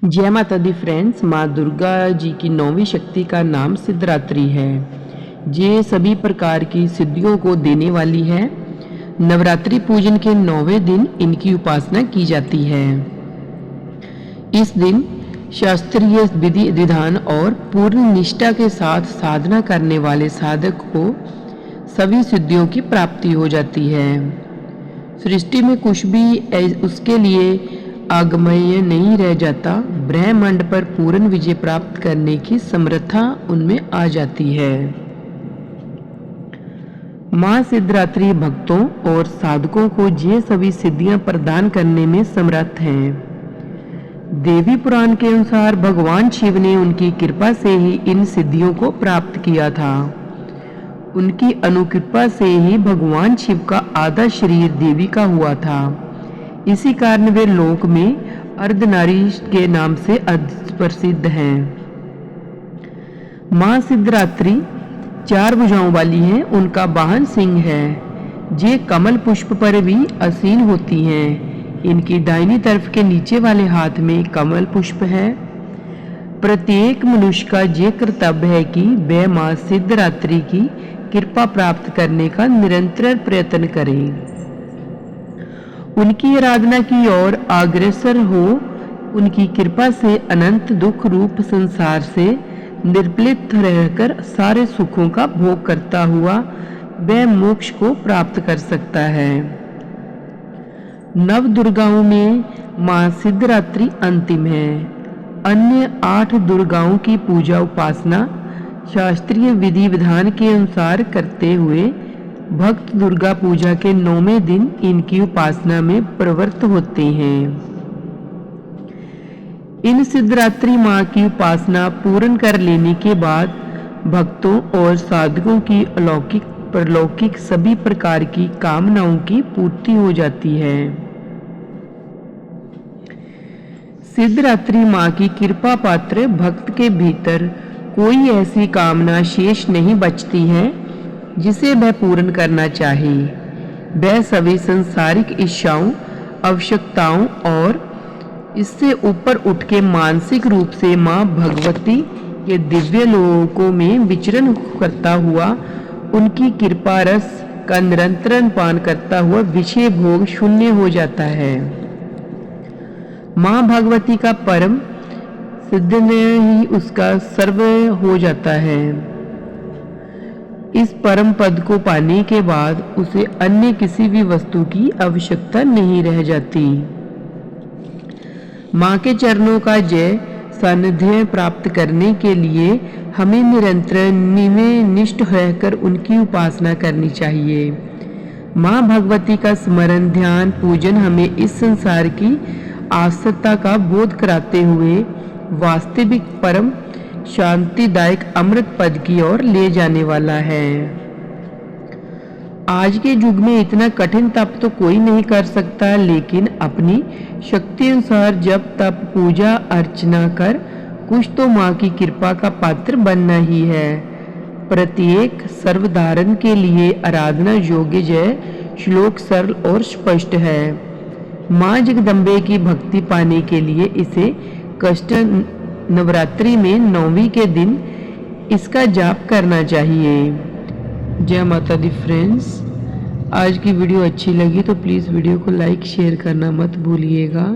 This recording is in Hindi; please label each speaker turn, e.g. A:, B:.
A: जय माता दी फ्रेंड्स। माँ दुर्गा जी की 9वीं शक्ति का नाम सिद्धरात्रि है। ये सभी प्रकार की सिद्धियों को देने वाली है। नवरात्रि पूजन के 9वें दिन इनकी उपासना की जाती है। इस दिन शास्त्रीय विधि विधान और पूर्ण निष्ठा के साथ साधना करने वाले साधक को सभी सिद्धियों की प्राप्ति हो जाती है। सृष्टि में कुछ भी उसके लिए आगमय नहीं रह जाता। ब्रह्मांड पर पूर्ण विजय प्राप्त करने की समर्था उनमें आ जाती है। मां सिद्धरात्रि भक्तों और साधकों को ये सभी सिद्धियां प्रदान करने में समर्थ हैं। देवी पुराण के अनुसार भगवान शिव ने उनकी कृपा से ही इन सिद्धियों को प्राप्त किया था। उनकी अनुकृपा से ही भगवान शिव का आधा शरीर देवी का हुआ था। इसी कारण वे लोक में अर्धनारी के नाम से प्रसिद्ध हैं। मां सिद्धरात्रि 4 भुजाओं वाली हैं। उनका वाहन सिंह है। ये कमल पुष्प पर भी आसीन होती हैं। इनकी दाहिनी तरफ के नीचे वाले हाथ में कमल पुष्प है। प्रत्येक मनुष्य का ये कर्तव्य है कि वह मां सिद्धरात्रि की कृपा प्राप्त करने का निरंतर प्रयत्न करें, उनकी आराधना की ओर अग्रसर हो। उनकी कृपा से अनंत दुख रूप संसार से निर्लिप्त रहकर सारे सुखों का भोग करता हुआ वह मोक्ष को प्राप्त कर सकता है। नव दुर्गाओं में मां सिद्धरात्रि अंतिम है। अन्य 8 दुर्गाओं की पूजा उपासना शास्त्रीय विधि विधान के अनुसार करते हुए भक्त दुर्गा पूजा के 9वें दिन इनकी उपासना में प्रवृत्त होते हैं। इन सिद्धरात्रि मां की उपासना पूर्ण कर लेने के बाद भक्तों और साधकों की अलौकिक परलौकिक सभी प्रकार की कामनाओं की पूर्ति हो जाती है। सिद्धरात्रि मां की कृपा पात्र भक्त के भीतर कोई ऐसी कामना शेष नहीं बचती है जिसे वह पूर्ण करना चाहे। वह सभी संसारिक इच्छाओं, आवश्यकताओं और इससे ऊपर उठ के मानसिक रूप से मां भगवती के दिव्य लोकों में विचरण करता हुआ उनकी कृपा रस का निरंतर पान करता हुआ विषय भोग शून्य हो जाता है। मां भगवती का परम सिद्ध में ही उसका सर्व हो जाता है। इस परम पद को पाने के बाद उसे अन्य किसी भी वस्तु की आवश्यकता नहीं रह जाती। मां के चरणों का जय सानिध्य प्राप्त करने के लिए हमें निरंतर निष्ठ रहकर उनकी उपासना करनी चाहिए। मां भगवती का स्मरण ध्यान पूजन हमें इस संसार की आसक्ता का बोध कराते हुए वास्तविक परम शांतिदायक अमृत पद की ओर ले जाने वाला है। आज के युग में इतना कठिन तप तो कोई नहीं कर सकता, लेकिन अपनी शक्ति अनुसार जप तप पूजा अर्चना कर कुछ तो मां की कृपा का पात्र बनना ही है। प्रत्येक सर्वधारण के लिए आराधना योग्य जय श्लोक सरल और स्पष्ट है। मां जगदम्बे की भक्ति पाने के लिए इसे कष्ट नवरात्रि में 9वीं के दिन इसका जाप करना चाहिए। जय माता दी फ्रेंड्स। आज की वीडियो अच्छी लगी तो प्लीज़ वीडियो को लाइक शेयर करना मत भूलिएगा।